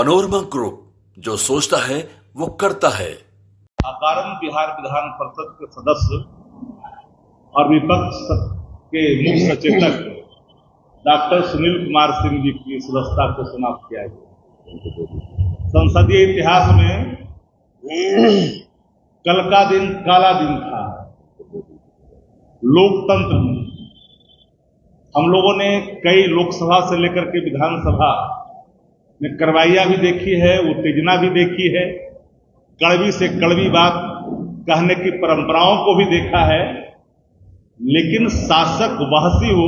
Panorama group, जो सोचता है वो करता है। अकारण बिहार विधान परिषद के सदस्य और विपक्ष के मुख्य सचेतक डॉक्टर सुनील कुमार सिंह जी की सदस्यता को समाप्त किया गया। संसदीय इतिहास में कल का दिन काला दिन था। लोकतंत्र में हम लोगों ने कई लोकसभा से लेकर के विधानसभा में कार्रवाइयां भी देखी है, उत्तेजना भी देखी है, कड़वी से कड़वी बात कहने की परंपराओं को भी देखा है। लेकिन शासक वहसी हो,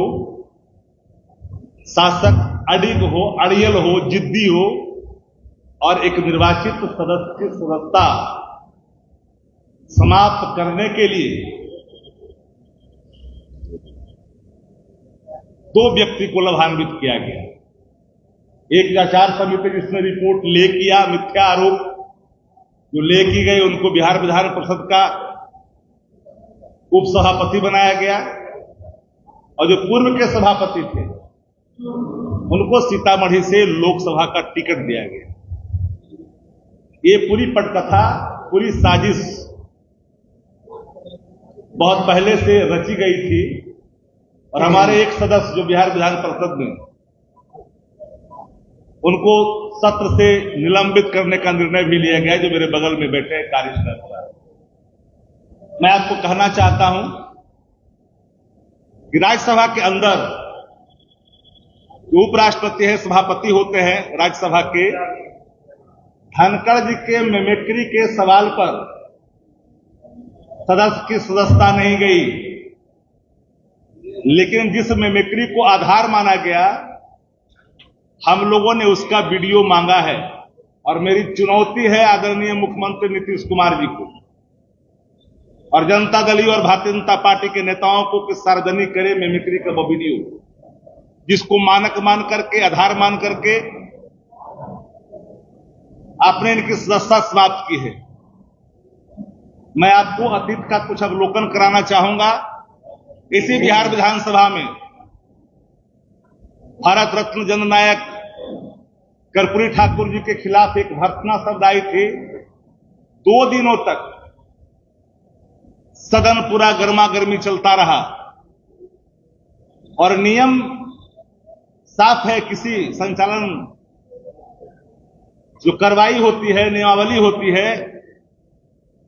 शासक अडिग हो, अड़ियल हो, जिद्दी हो और एक निर्वाचित सदस्य की सदस्यता समाप्त करने के लिए दो व्यक्ति को लाभान्वित किया गया। एक आचार समिति जिसने रिपोर्ट ले किया, मिथ्या आरोप जो ले की गई, उनको बिहार विधान परिषद का उपसभापति बनाया गया और जो पूर्व के सभापति थे उनको सीतामढ़ी से लोकसभा का टिकट दिया गया। ये पूरी पटकथा, पूरी साजिश बहुत पहले से रची गई थी और हमारे एक सदस्य जो बिहार विधान परिषद में, उनको सत्र से निलंबित करने का निर्णय भी लिया गया, जो मेरे बगल में बैठे हैं कार्यस्थल पर। मैं आपको कहना चाहता हूं कि राज्यसभा के अंदर जो उपराष्ट्रपति है, सभापति होते हैं राज्यसभा के, धनखड़ जी के मिमिक्री के सवाल पर सदस्य की सदस्यता नहीं गई, लेकिन जिस मिमिक्री को आधार माना गया, हम लोगों ने उसका वीडियो मांगा है और मेरी चुनौती है आदरणीय मुख्यमंत्री नीतीश कुमार जी को और जनता दल और भारतीय जनता पार्टी के नेताओं को कि सार्वजनिक करे मिमिक्री का वो वीडियो, जिसको मानक मान करके, आधार मान करके आपने इनकी सदस्यता समाप्त की है। मैं आपको अतीत का कुछ अवलोकन कराना चाहूंगा। इसी बिहार विधानसभा में भारत रत्न जननायक कर्पूरी ठाकुर जी के खिलाफ एक भर्त्सना शब्द आई थी। 2 दिनों तक सदन पूरा गर्मा गर्मी चलता रहा और नियम साफ है, किसी संचालन जो कार्रवाई होती है, नियमावली होती है,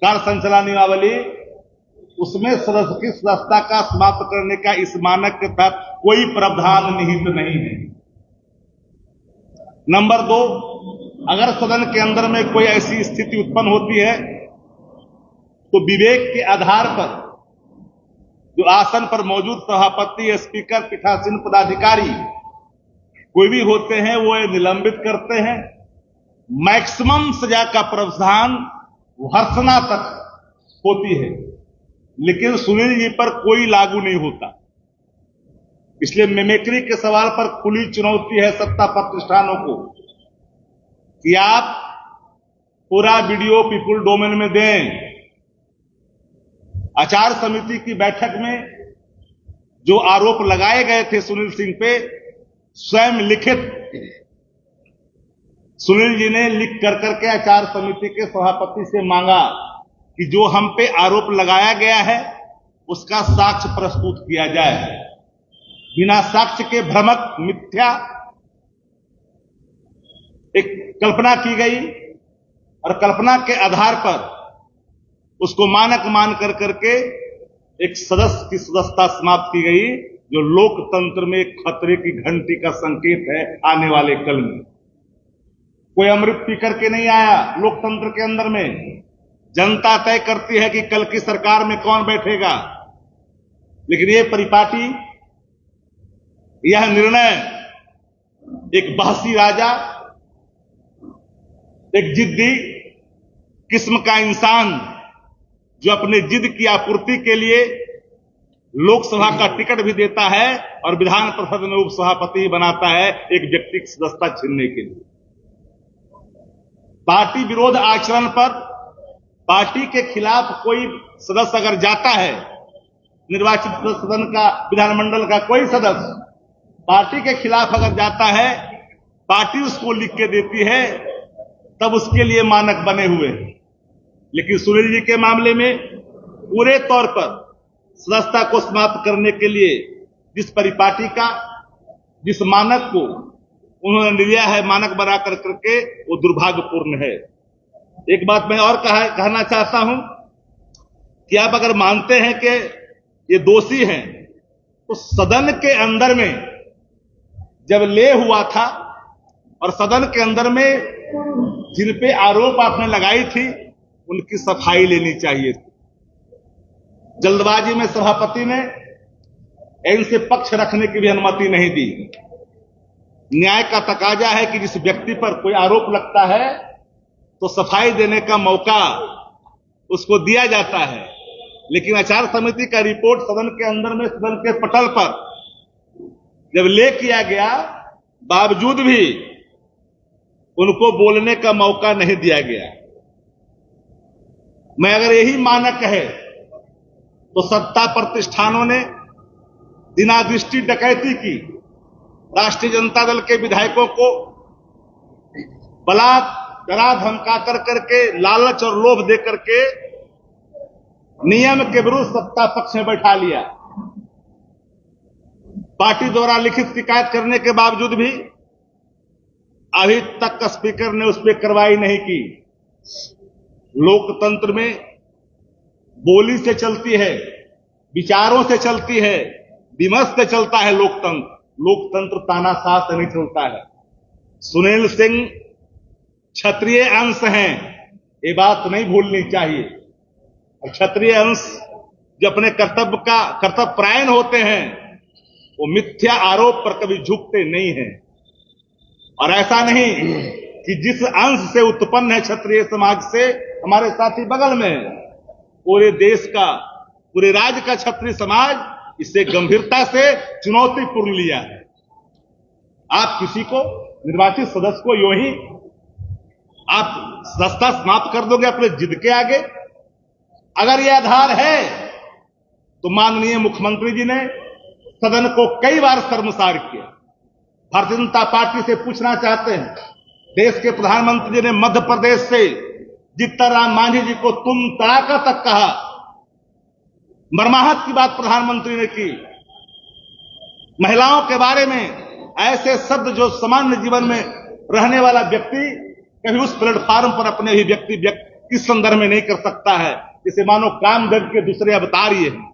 कार्य संचालन नियमावली, उसमें सदस्य की सदस्यता का समाप्त करने का इस मानक के तहत कोई प्रावधान निहित नहीं है। नंबर 2, अगर सदन के अंदर में कोई ऐसी स्थिति उत्पन्न होती है तो विवेक के आधार पर जो आसन पर मौजूद सभापति, स्पीकर, पीठासीन पदाधिकारी कोई भी होते हैं, वो निलंबित करते हैं। मैक्सिमम सजा का प्रावधान भर्त्सना तक होती है, लेकिन सुनील जी पर कोई लागू नहीं होता। इसलिए मिमिक्री के सवाल पर खुली चुनौती है सत्ता प्रतिष्ठानों को कि आप पूरा वीडियो पीपुल डोमेन में दें। आचार समिति की बैठक में जो आरोप लगाए गए थे सुनील सिंह पे, स्वयं लिखित सुनील जी ने लिख कर करके आचार समिति के सभापति से मांगा कि जो हम पे आरोप लगाया गया है उसका साक्ष्य प्रस्तुत किया जाए। बिना साक्ष्य के भ्रमक, मिथ्या एक कल्पना की गई और कल्पना के आधार पर उसको मानक मान कर करके एक सदस्य की सदस्यता समाप्त की गई, जो लोकतंत्र में खतरे की घंटी का संकेत है आने वाले कल में। कोई अमृत पी करके नहीं आया लोकतंत्र के अंदर में। जनता तय करती है कि कल की सरकार में कौन बैठेगा, लेकिन ये परिपाटी, यह निर्णय एक बहसी राजा, एक जिद्दी किस्म का इंसान जो अपने जिद की आपूर्ति के लिए लोकसभा का टिकट भी देता है और विधान परिषद में उपसभापति बनाता है एक व्यक्ति की सदस्यता छीनने के लिए। पार्टी विरोध आचरण पर पार्टी के खिलाफ कोई सदस्य अगर जाता है, निर्वाचित सदन का, विधानमंडल का कोई सदस्य पार्टी के खिलाफ अगर जाता है, पार्टी उसको लिख के देती है तब उसके लिए मानक बने हुए हैं। लेकिन सुनील जी के मामले में पूरे तौर पर सदस्यता को समाप्त करने के लिए जिस परिपाटी का, जिस मानक को उन्होंने लिया है मानक बना कर करके, वो दुर्भाग्यपूर्ण है। एक बात मैं और कहना चाहता हूं कि आप अगर मानते हैं कि ये दोषी हैं, तो सदन के अंदर में जब ले हुआ था और सदन के अंदर में जिन पे आरोप आपने लगाई थी, उनकी सफाई लेनी चाहिए थी। जल्दबाजी में सभापति ने इनसे पक्ष रखने की भी अनुमति नहीं दी। न्याय का तकाजा है कि जिस व्यक्ति पर कोई आरोप लगता है तो सफाई देने का मौका उसको दिया जाता है। लेकिन आचार समिति का रिपोर्ट सदन के अंदर में, सदन के पटल पर जब ले किया गया, बावजूद भी उनको बोलने का मौका नहीं दिया गया। मैं अगर यही मानक है तो सत्ता प्रतिष्ठानों ने दिनादृष्टि डकैती की, राष्ट्रीय जनता दल के विधायकों को बलात् डरा धमका कर करके, लालच और लोभ दे करके नियम के विरुद्ध सत्ता पक्ष में बैठा लिया। पार्टी द्वारा लिखित शिकायत करने के बावजूद भी अभी तक स्पीकर ने उस पर कार्रवाई नहीं की। लोकतंत्र में बोली से चलती है, विचारों से चलती है, विमर्श से चलता है लोकतंत्र। लोकतंत्र तानाशाह से नहीं चलता है। सुनील सिंह क्षत्रिय अंश हैं, ये बात नहीं भूलनी चाहिए। और क्षत्रिय अंश जो अपने कर्तव्य परायण होते हैं, वो मिथ्या आरोप पर कभी झुकते नहीं हैं। और ऐसा नहीं कि जिस अंश से उत्पन्न है क्षत्रिय समाज से, हमारे साथी बगल में पूरे देश का, पूरे राज्य का क्षत्रिय समाज इसे गंभीरता से चुनौतीपूर्ण लिया है। आप किसी को, निर्वाचित सदस्य को यूं ही आप सत्ता समाप्त कर दोगे अपने जिद के आगे? अगर यह आधार है तो माननीय मुख्यमंत्री जी ने सदन को कई बार शर्मसार किया। भारतीय जनता पार्टी से पूछना चाहते हैं, देश के प्रधानमंत्री जी ने मध्य प्रदेश से जीतन राम मांझी जी को तुम तड़ाका तक कहा, मर्माहत की बात प्रधानमंत्री ने की। महिलाओं के बारे में ऐसे शब्द जो सामान्य जीवन में रहने वाला व्यक्ति कभी उस प्लेटफॉर्म पर अपने ही व्यक्ति इस संदर्भ में नहीं कर सकता है, जिसे मानो कामदेव के दूसरे अवतार ये हैं।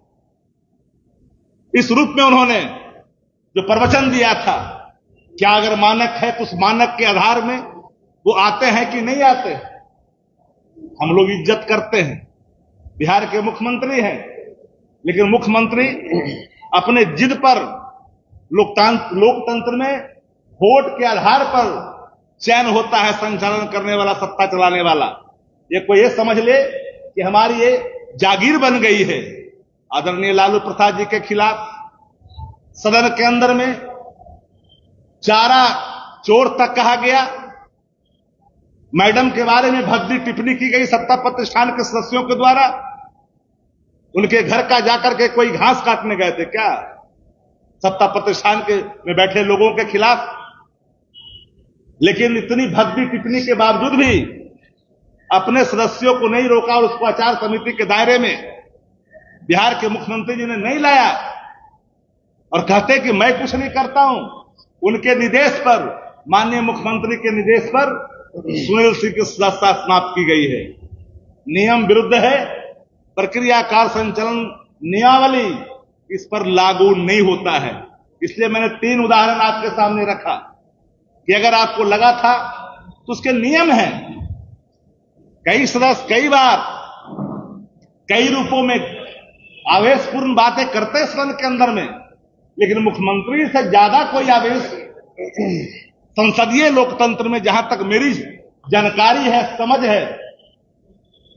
इस रूप में उन्होंने जो प्रवचन दिया था, क्या अगर मानक है तो उस मानक के आधार में वो आते हैं कि नहीं आते? हम लोग इज्जत करते हैं, बिहार के मुख्यमंत्री हैं, लेकिन मुख्यमंत्री अपने जिद पर लोकतंत्र में वोट के आधार पर चयन होता है संचालन करने वाला, सत्ता चलाने वाला। ये कोई ये समझ ले कि हमारी ये जागीर बन गई है। आदरणीय लालू प्रसाद जी के खिलाफ सदन के अंदर में चारा चोर तक कहा गया। मैडम के बारे में भद्दी टिप्पणी की गई सत्ता प्रतिष्ठान के सदस्यों के द्वारा। उनके घर का जाकर के कोई घास काटने गए थे क्या सत्ता प्रतिष्ठान में बैठे लोगों के खिलाफ? लेकिन इतनी भद्दी टिप्पणी के बावजूद भी अपने सदस्यों को नहीं रोका और उसको आचार समिति के दायरे में बिहार के मुख्यमंत्री जी ने नहीं लाया और कहते कि मैं कुछ नहीं करता हूं। उनके निर्देश पर, माननीय मुख्यमंत्री के निर्देश पर सुनील सिंह की सदस्यता समाप्त की गई है। नियम विरुद्ध है, प्रक्रिया कार्य संचालन नियमावली इस पर लागू नहीं होता है। इसलिए मैंने 3 उदाहरण आपके सामने रखा कि अगर आपको लगा था तो उसके नियम हैं। कई सदस्य कई बार कई रूपों में आवेशपूर्ण बातें करते हैं सदन के अंदर में, लेकिन मुख्यमंत्री से ज्यादा कोई आवेश संसदीय लोकतंत्र में, जहां तक मेरी जानकारी है, समझ है,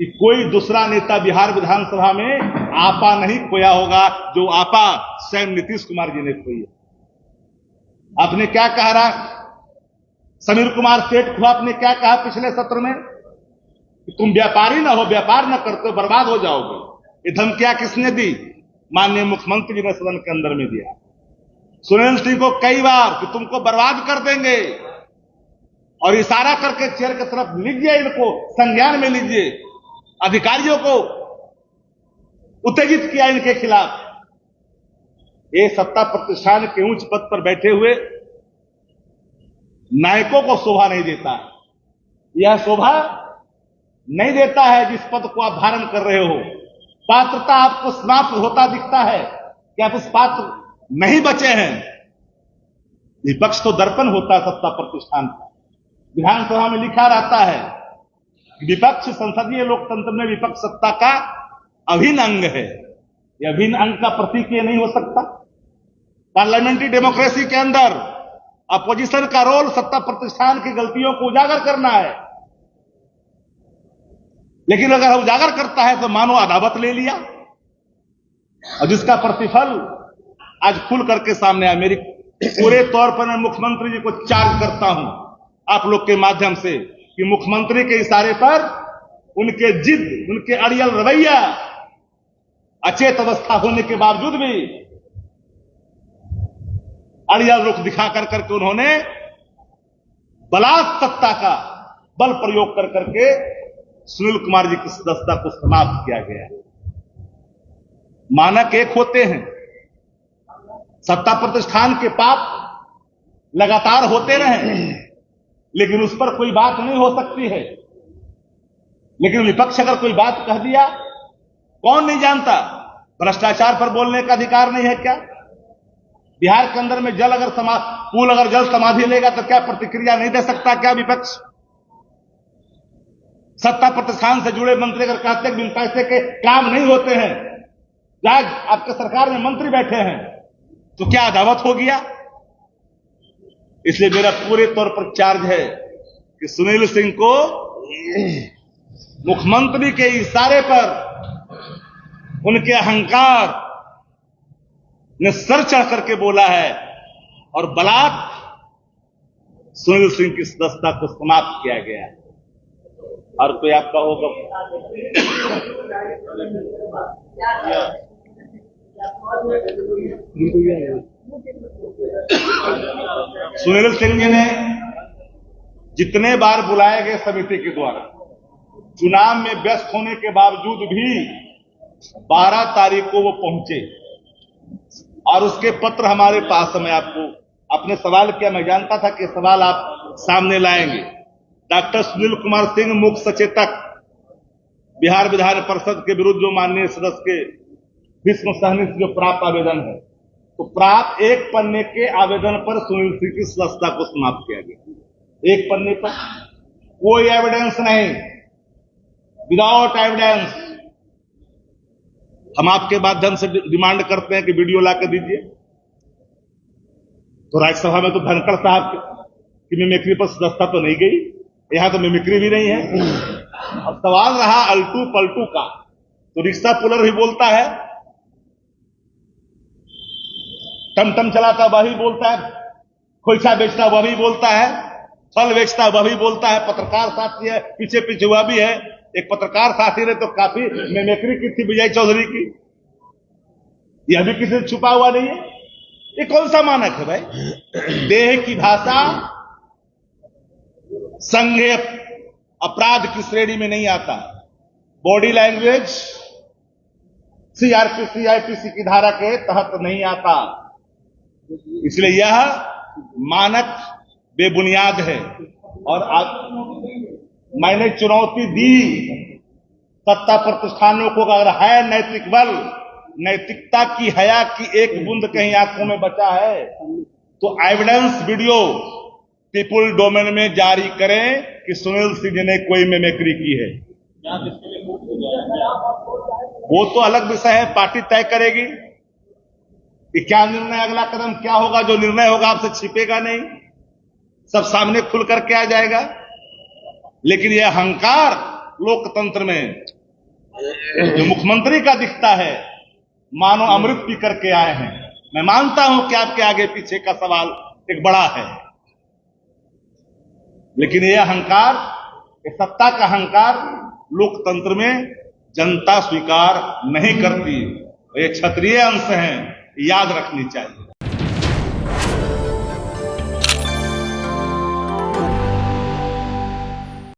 कि कोई दूसरा नेता बिहार विधानसभा में आपा नहीं खोया होगा जो आपा स्वयं नीतीश कुमार जी ने खोई है। आपने क्या कहा? समीर कुमार सेठ को आपने क्या कहा पिछले सत्र में कि तुम व्यापारी ना हो, व्यापार ना करते हो, बर्बाद हो जाओगे। ये धमकियां किसने दी? माननीय मुख्यमंत्री जी ने सदन के अंदर में दिया। सुनील सिंह को कई बार कि तुमको बर्बाद कर देंगे, और इशारा करके चेयर की तरफ लीजिए, इनको संज्ञान में लीजिए, अधिकारियों को उत्तेजित किया इनके खिलाफ। ये सत्ता प्रतिष्ठान के उच्च पद पर बैठे हुए नायकों को शोभा नहीं देता है। यह शोभा नहीं देता है जिस पद को आप धारण कर रहे हो। पात्रता आपको समाप्त होता दिखता है कि आप उस पात्र नहीं बचे हैं। विपक्ष तो दर्पण होता है सत्ता प्रतिष्ठान का। विधानसभा में लिखा रहता है कि विपक्ष संसदीय लोकतंत्र में विपक्ष सत्ता का अभिन्न अंग है। यह अभिन्न अंग का प्रतीक ये नहीं हो सकता। पार्लियामेंट्री डेमोक्रेसी के अंदर अपोजिशन का रोल सत्ता प्रतिष्ठान की गलतियों को उजागर करना है, लेकिन अगर उजागर करता है तो मानो अदावत ले लिया, और जिसका प्रतिफल आज खुल करके सामने आया। मेरी पूरे तौर पर मैं मुख्यमंत्री जी को चार्ज करता हूं आप लोग के माध्यम से कि मुख्यमंत्री के इशारे पर उनके जिद, उनके अड़ियल रवैया, अचेत अवस्था होने के बावजूद भी अड़ियल रुख दिखा कर करके उन्होंने बलात् सत्ता का बल प्रयोग कर करके सुनील कुमार जी की सदस्यता को समाप्त किया गया। मानक एक होते हैं, सत्ता प्रतिष्ठान के पाप लगातार होते रहे, लेकिन उस पर कोई बात नहीं हो सकती है। लेकिन विपक्ष अगर कोई बात कह दिया, कौन नहीं जानता भ्रष्टाचार पर बोलने का अधिकार नहीं है क्या? बिहार के अंदर में पुल अगर जल समाधि लेगा तो क्या प्रतिक्रिया नहीं दे सकता क्या विपक्ष? सत्ता प्रतिष्ठान से जुड़े मंत्री अगर कहते हैं कि बिन पैसे के काम नहीं होते हैं, आज आपके सरकार में मंत्री बैठे हैं, तो क्या अदावत हो गया? इसलिए मेरा पूरे तौर पर चार्ज है कि सुनील सिंह को मुख्यमंत्री के इशारे पर उनके अहंकार ने सर चढ़ करके बोला है और बलात् सुनील सिंह की सदस्यता को समाप्त किया गया। और कोई आपका होगा? सुनील सिंह जी ने जितने बार बुलाए गए समिति के द्वारा, चुनाव में व्यस्त होने के बावजूद भी 12 तारीख को वो पहुंचे और उसके पत्र हमारे पास है। मैं आपको अपने सवाल किया, मैं जानता था कि सवाल आप सामने लाएंगे। डॉक्टर सुनील कुमार सिंह मुख्य सचेतक बिहार विधान परिषद के विरुद्ध जो माननीय सदस्य के भीष्म सहनी से जो प्राप्त आवेदन है, तो प्राप्त एक पन्ने के आवेदन पर सुनील सिंह की सदस्यता को समाप्त किया गया। एक पन्ने पर कोई एविडेंस नहीं, विदाउट एविडेंस। हम आपके माध्यम से डिमांड करते हैं कि वीडियो लाकर दीजिए। तो राज्यसभा में तो धनखड़ साहब की मिमिक्री पर सदस्यता तो नहीं गई, यहां तो मिमिक्री भी नहीं है। अब सवाल रहा अल्टू पलटू का, तो रिक्शा पुलर भी बोलता है, टमटम चलाता वह भी बोलता है, खोइछा बेचता वह भी बोलता है, फल बेचता वह भी बोलता है, पत्रकार साथी है पीछे पीछे वह भी है। एक पत्रकार साथी ने तो काफी मिमिक्री की थी विजय चौधरी की, यह भी किसी से छुपा हुआ नहीं है। ये कौन सा मानक है भाई? देह की भाषा संज्ञेय अपराध की श्रेणी में नहीं आता। बॉडी लैंग्वेज सीआरपीसी आईपीसी की धारा के तहत नहीं आता। इसलिए यह मानक बेबुनियाद है। और आज मैंने चुनौती दी सत्ता प्रतिष्ठानों को, अगर है नैतिक बल, नैतिकता की हया की एक बूंद कहीं आंखों में बचा है, तो एविडेंस वीडियो पीपुल डोमेन में जारी करें कि सुनील सिंह ने कोई मिमिक्री की है। वो तो अलग विषय है, पार्टी तय करेगी कि क्या निर्णय, अगला कदम क्या होगा। जो निर्णय होगा आपसे छिपेगा नहीं, सब सामने खुल करके आ जाएगा। लेकिन यह अहंकार लोकतंत्र में जो मुख्यमंत्री का दिखता है, मानो अमृत पी करके आए हैं। मैं मानता हूं कि आपके आगे पीछे का सवाल एक बड़ा है, लेकिन यह अहंकार, यह सत्ता का अहंकार लोकतंत्र में जनता स्वीकार नहीं करती। ये क्षत्रिय अंश हैं, याद रखनी चाहिए।